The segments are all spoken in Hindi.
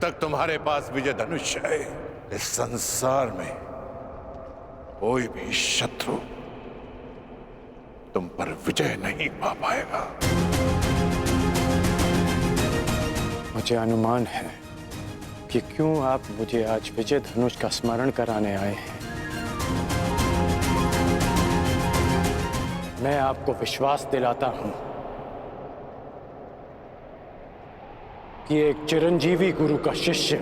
तक तुम्हारे पास विजय धनुष है, इस संसार में कोई भी शत्रु तुम पर विजय नहीं पा पाएगा। मुझे अनुमान है कि क्यों आप मुझे आज विजय धनुष का स्मरण कराने आए हैं। मैं आपको विश्वास दिलाता हूं कि एक चिरंजीवी गुरु का शिष्य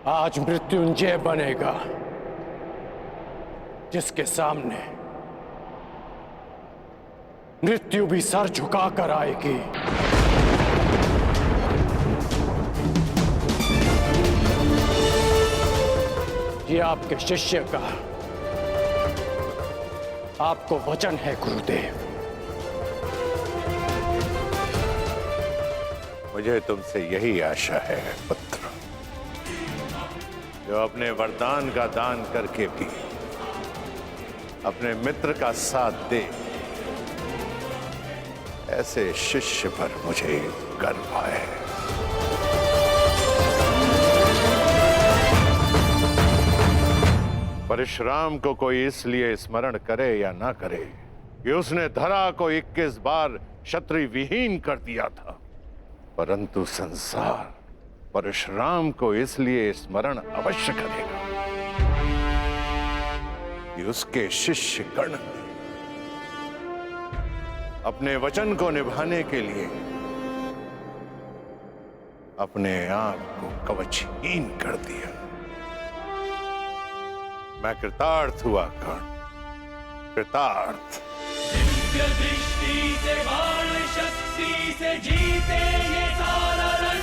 आज मृत्युंजय बनेगा, जिसके सामने मृत्यु भी सर झुकाकर आएगी। ये आपके शिष्य का आपको वचन है गुरुदेव। मुझे तुमसे यही आशा है पुत्र, जो अपने वरदान का दान करके भी अपने मित्र का साथ दे। ऐसे शिष्य पर मुझे गर्व है। परशुराम को कोई इसलिए स्मरण करे या ना करे कि उसने धरा को 21 बार क्षत्रिय विहीन कर दिया था, परंतु संसार परशुराम को इसलिए स्मरण अवश्य करेगा कि उसके शिष्य गण ने अपने वचन को निभाने के लिए अपने आप को कवचहीन कर दिया। मैं कृतार्थ हुआ कर्ण, कृतार्थ। दिव्य दृष्टि से बाण शक्ति से जीते ये सारा रण,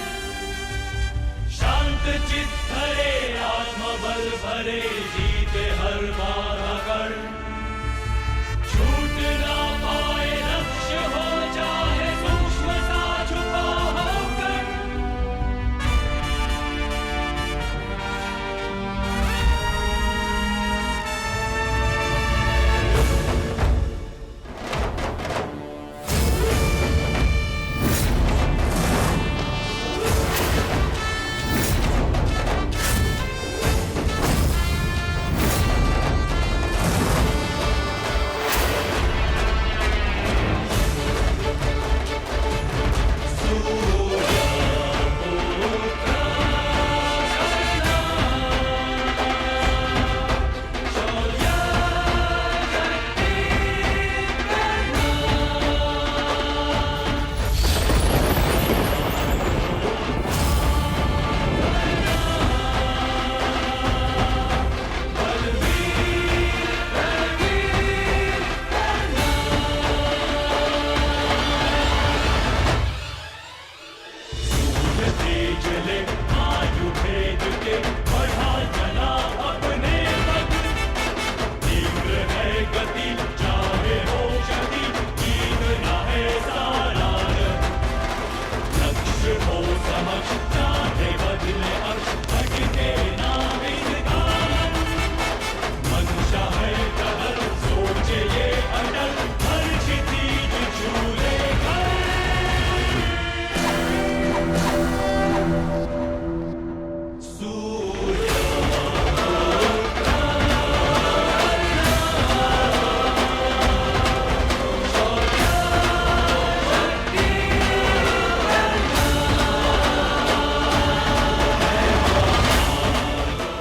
शांत चित्त धरे आत्मबल भरे जीते हर बाधा कर्ण। छूट ना पाए लक्ष्य हो चाहे सूक्ष्म सा छुपा हो कर्ण।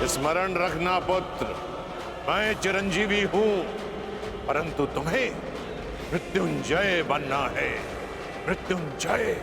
स्मरण रखना पुत्र, मैं चिरंजीवी हूं, परंतु तुम्हें मृत्युंजय बनना है। मृत्युंजय।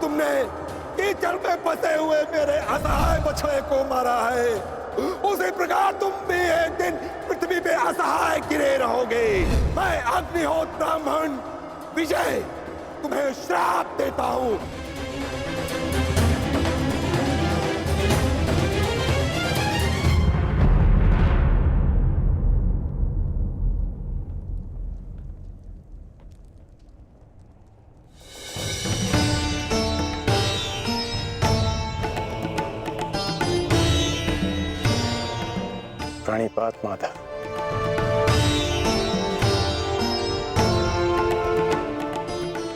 तुमने कीचड़ में फंसे हुए मेरे असहाय बछड़े को मारा है, उसी प्रकार तुम भी एक दिन पृथ्वी पृथ्वी पे असहाय गिरे रहोगे। मैं अग्निहोत्र ब्राह्मण विजय तुम्हें श्राप देता हूं। प्रणिपात माधव।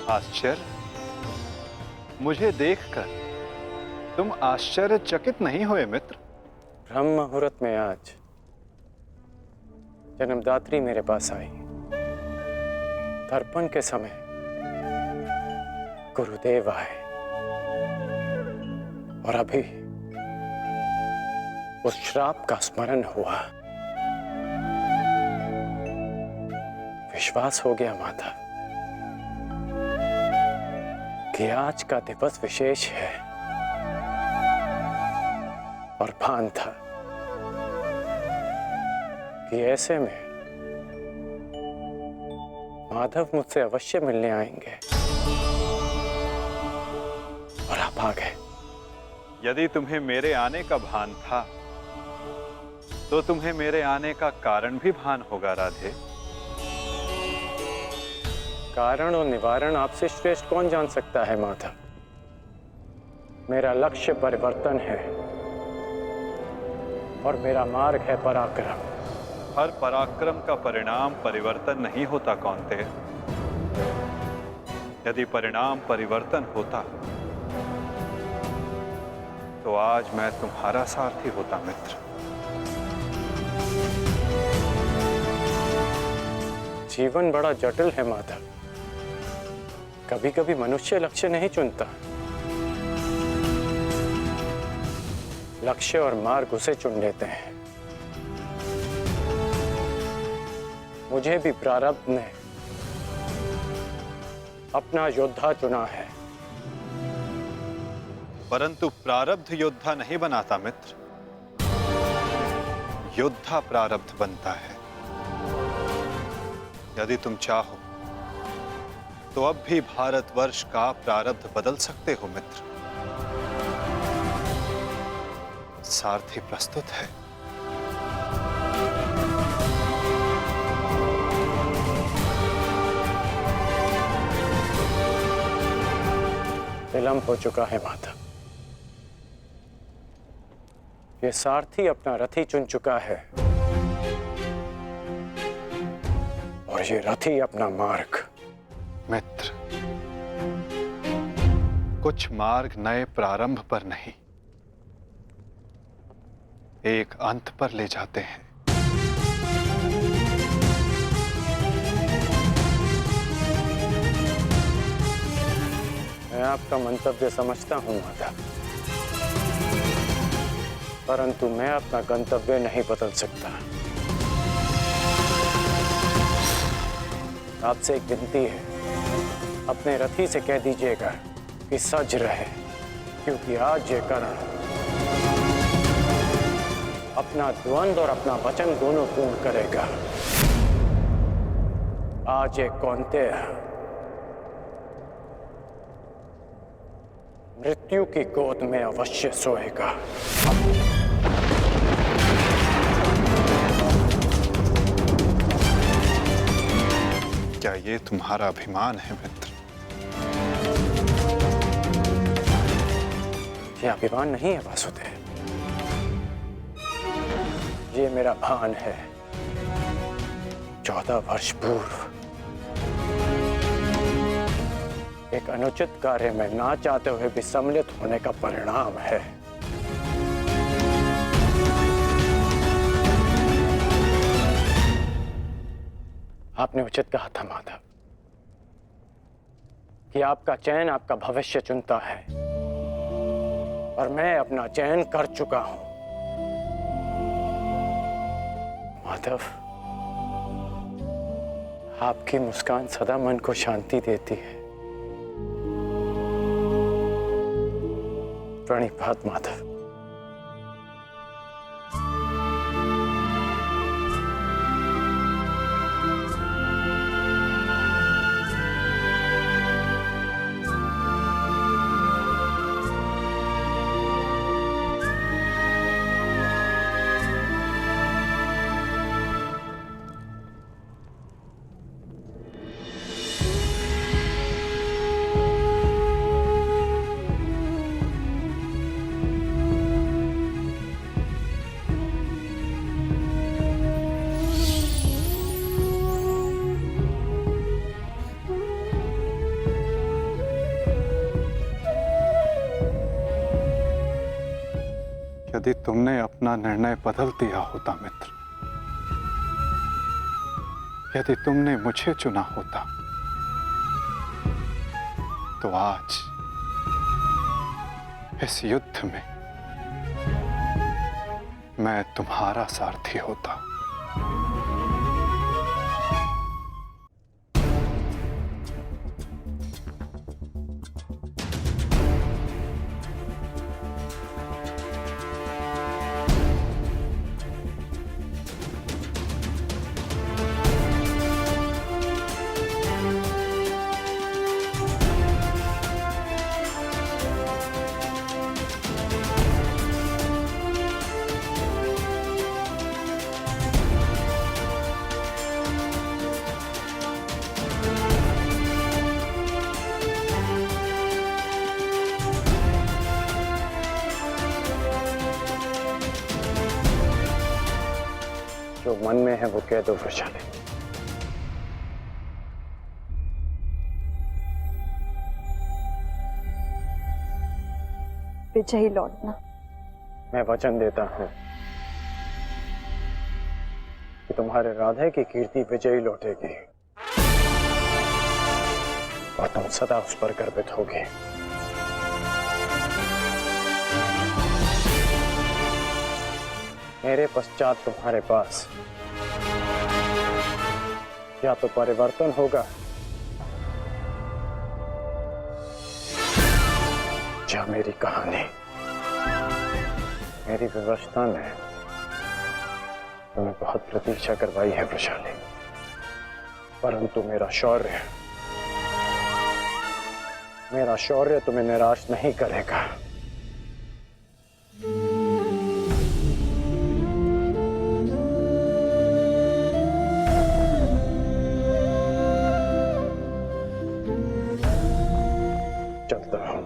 आश्चर्य? मुझे देखकर तुम आश्चर्यचकित नहीं हुए मित्र? ब्रह्म मुहूर्त में आज जन्मदात्री मेरे पास आई। तर्पण के समय गुरुदेव आए और अभी उस श्राप का स्मरण हुआ। विश्वास हो गया माधव कि आज का दिवस विशेष है और भान था कि ऐसे में माधव मुझसे अवश्य मिलने आएंगे और आप आ गए। यदि तुम्हें मेरे आने का भान था तो तुम्हें मेरे आने का कारण भी भान होगा राधे। कारण और निवारण आपसे श्रेष्ठ कौन जान सकता है माधव। मेरा लक्ष्य परिवर्तन है और मेरा मार्ग है पराक्रम। हर पराक्रम का परिणाम परिवर्तन नहीं होता कौन्तेय। यदि परिणाम परिवर्तन होता तो आज मैं तुम्हारा सारथी होता मित्र। जीवन बड़ा जटिल है माधव। कभी कभी मनुष्य लक्ष्य नहीं चुनता, लक्ष्य और मार्ग उसे चुन लेते हैं। मुझे भी प्रारब्ध ने अपना योद्धा चुना है। परंतु प्रारब्ध योद्धा नहीं बनाता मित्र, योद्धा प्रारब्ध बनता है। यदि तुम चाहो तो अब भी भारतवर्ष का प्रारब्ध बदल सकते हो मित्र। सारथी प्रस्तुत है। विलंब हो चुका है माधव। ये सारथी अपना रथी चुन चुका है और ये रथी अपना मार्ग। मित्र, कुछ मार्ग नए प्रारंभ पर नहीं, एक अंत पर ले जाते हैं। मैं आपका मंतव्य समझता हूं माधव, परंतु मैं अपना गंतव्य नहीं बदल सकता। आपसे एक विनती है, अपने रथी से कह दीजिएगा कि सज रहे, क्योंकि आज ये कर्ण अपना द्वंद्व और अपना वचन दोनों पूर्ण करेगा। आज ये कौन्तेय मृत्यु की गोद में अवश्य सोएगा। क्या ये तुम्हारा अभिमान है मित्र? ये अभिमान नहीं है वासुदेव, ये मेरा भान है। 14 वर्ष पूर्व एक अनुचित कार्य में ना चाहते हुए भी सम्मिलित होने का परिणाम है। आपने उचित कहा था माधव कि आपका चयन आपका भविष्य चुनता है, और मैं अपना चयन कर चुका हूं। माधव, आपकी मुस्कान सदा मन को शांति देती है। प्रणिपात माधव। यदि तुमने अपना निर्णय बदल दिया होता मित्र, यदि तुमने मुझे चुना होता, तो आज इस युद्ध में मैं तुम्हारा सारथी होता। जो मन में है वो कह दो वृषाली। विजयी लौटना। मैं वचन देता हूं कि तुम्हारे राधे की कीर्ति विजयी लौटेगी और तुम सदा उस पर गर्वित होगे। मेरे पश्चात तुम्हारे पास या तो परिवर्तन होगा या मेरी कहानी। मेरी व्यवस्था ने तुम्हें बहुत प्रतीक्षा करवाई है वृषाली, परंतु मेरा शौर्य तुम्हें निराश नहीं करेगा। चलता हूं।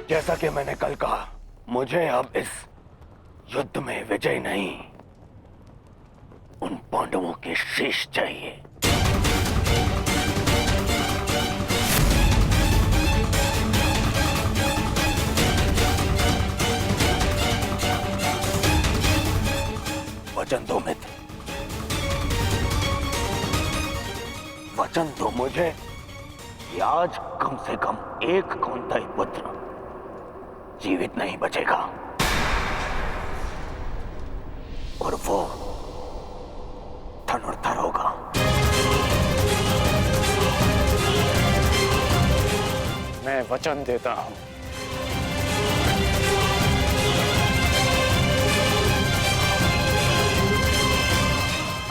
जैसा कि मैंने कल कहा, मुझे अब इस युद्ध में विजय नहीं, उन पांडवों के शीश चाहिए। वचन दो मित्र, वचन दो मुझे कि आज कम से कम एक कौंतेय पुत्र जीवित नहीं बचेगा और वो धनुर्धर होगा। मैं वचन देता हूं।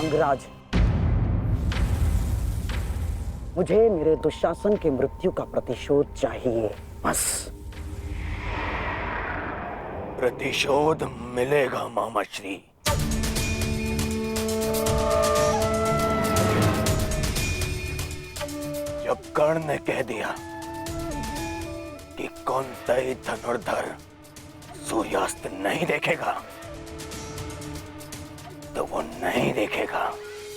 अंगराज, मुझे मेरे दुशासन की मृत्यु का प्रतिशोध चाहिए, बस। प्रतिशोध मिलेगा मामाश्री। जब कर्ण ने कह दिया कि कौंतेय धनुर्धर सूर्यास्त नहीं देखेगा, तो वो नहीं देखेगा।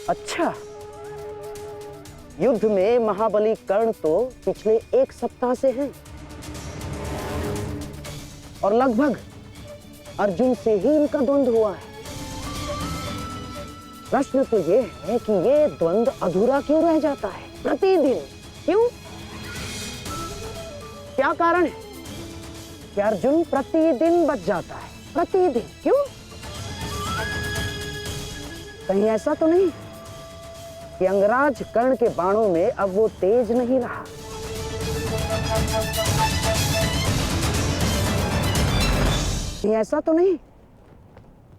अच्छा, युद्ध में महाबली कर्ण तो पिछले 1 सप्ताह से हैं और लगभग अर्जुन से ही इनका द्वंद्व हुआ है। प्रश्न तो ये है कि ये द्वंद्व अधूरा क्यों रह जाता है प्रतिदिन? क्यों? क्या कारण है कि अर्जुन प्रतिदिन बच जाता है? प्रतिदिन क्यों? कहीं ऐसा तो नहीं कि अंगराज कर्ण के बाणों में अब वो तेज नहीं रहा? कहीं ऐसा तो नहीं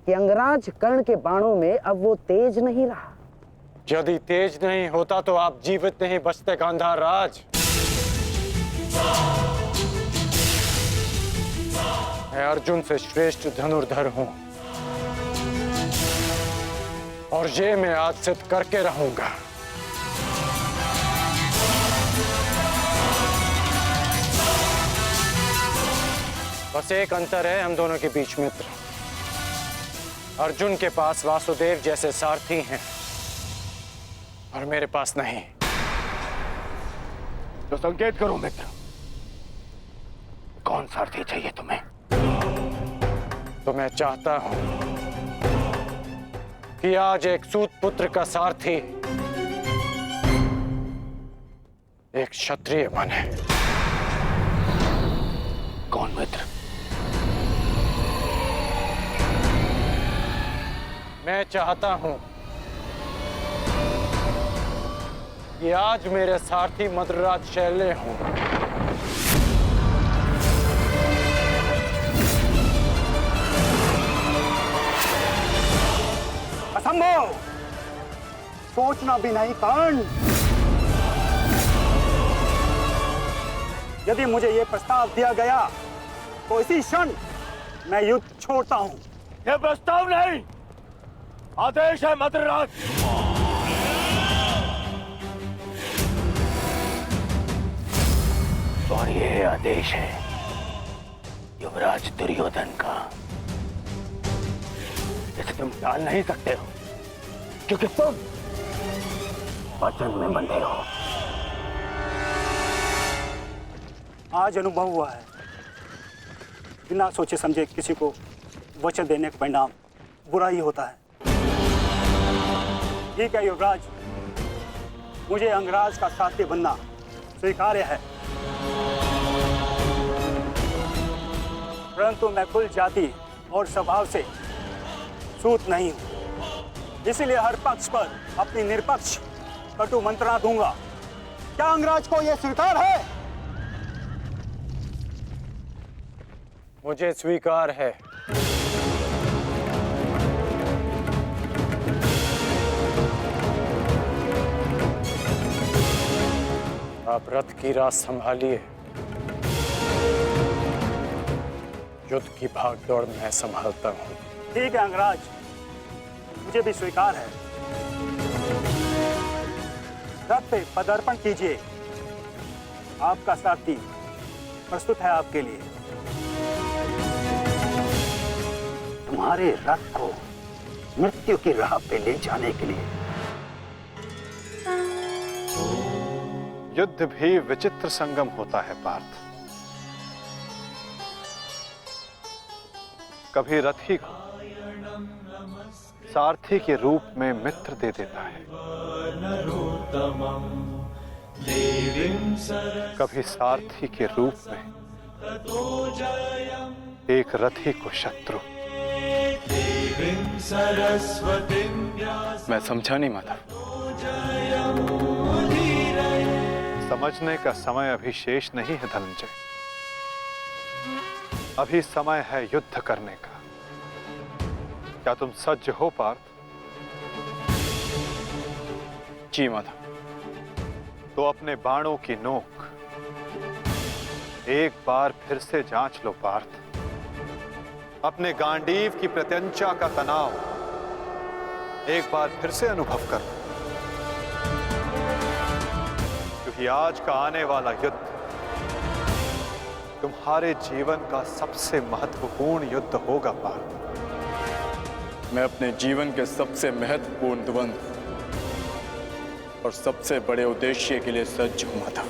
कि अंगराज कर्ण के बाणों में अब वो तेज नहीं रहा? यदि तेज नहीं होता तो आप जीवित नहीं बचते गांधार राज। मैं अर्जुन से श्रेष्ठ धनुर्धर हूं और ये मैं आज सिद्ध करके रहूंगा। बस एक अंतर है हम दोनों के बीच, मित्र। अर्जुन के पास वासुदेव जैसे सारथी हैं और मेरे पास नहीं। तो संकेत करो मित्र, कौन सारथी चाहिए तुम्हें? तो मैं चाहता हूं कि आज एक सूत पुत्र का सारथी एक क्षत्रिय बने। कौन मित्र? मैं चाहता हूं कि आज मेरे सारथी मद्रराज शैल्य हों। असंभव, सोचना भी नहीं कर्ण। यदि मुझे यह प्रस्ताव दिया गया तो इसी क्षण मैं युद्ध छोड़ता हूं। यह प्रस्ताव नहीं, आदेश है मद्रराज। और यह आदेश है युवराज दुर्योधन का। इसे तुम टाल नहीं सकते हो क्योंकि तुम वचन में बंधे हो। आज अनुभव हुआ है, बिना सोचे समझे किसी को वचन देने का परिणाम बुरा ही होता है। ठीक है युवराज, मुझे अंगराज का साथी बनना स्वीकार्य है, परंतु मैं कुल जाति और स्वभाव से सूत नहीं हूं, इसीलिए हर पक्ष पर अपनी निष्पक्ष कटु मंत्रणा दूंगा। क्या अंगराज को यह स्वीकार है? मुझे स्वीकार है। आप रथ की राह संभालिए, युद्ध की भागदौड़ मैं संभालता हूं। ठीक है अंगराज, मुझे भी स्वीकार है। रथ पे पदार्पण कीजिए, आपका साथी प्रस्तुत है आपके लिए। तुम्हारे रथ को मृत्यु की राह पे ले जाने के लिए। युद्ध भी विचित्र संगम होता है पार्थ। कभी रथी को सारथी के रूप में मित्र दे देता है, कभी सारथी के रूप में एक रथी को शत्रु। मैं समझा नहीं माधव। समझने का समय अभी शेष नहीं है धनंजय। अभी समय है युद्ध करने का। क्या तुम सज्ज हो पार्थ? जी माधव। तो अपने बाणों की नोक एक बार फिर से जांच लो पार्थ। अपने गांडीव की प्रत्यंचा का तनाव एक बार फिर से अनुभव कर, क्योंकि आज का आने वाला युद्ध तुम्हारे जीवन का सबसे महत्वपूर्ण युद्ध होगा पार्थ। मैं अपने जीवन के सबसे महत्वपूर्ण द्वंद्व और सबसे बड़े उद्देश्य के लिए सज्ज हूं माधव।